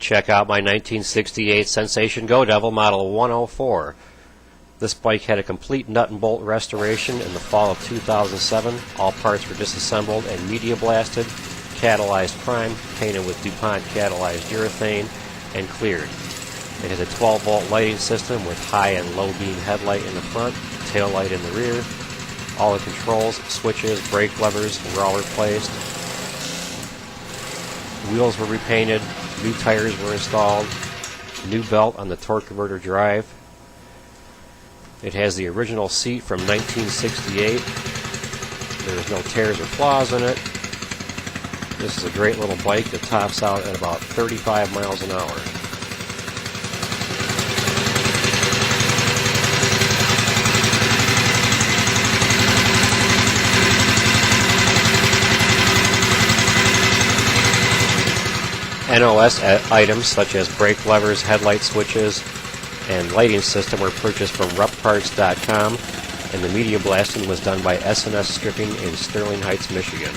Check out my 1968 Sensation Go Devil Model 104. This bike had a complete nut and bolt restoration in the fall of 2007. All parts were disassembled and media blasted, catalyzed prime, painted with DuPont catalyzed urethane, and cleared. It has a 12-volt lighting system with high and low beam headlight in the front, tail light in the rear. All the controls, switches, brake levers were all replaced. Wheels were repainted, new tires were installed, new belt on the torque converter drive. It has the original seat from 1968. There's no tears or flaws in it. This is a great little bike that tops out at about 35 miles an hour. NOS items such as brake levers, headlight switches, and lighting system were purchased from repparts.com, and the media blasting was done by S&S Stripping in Sterling Heights, Michigan.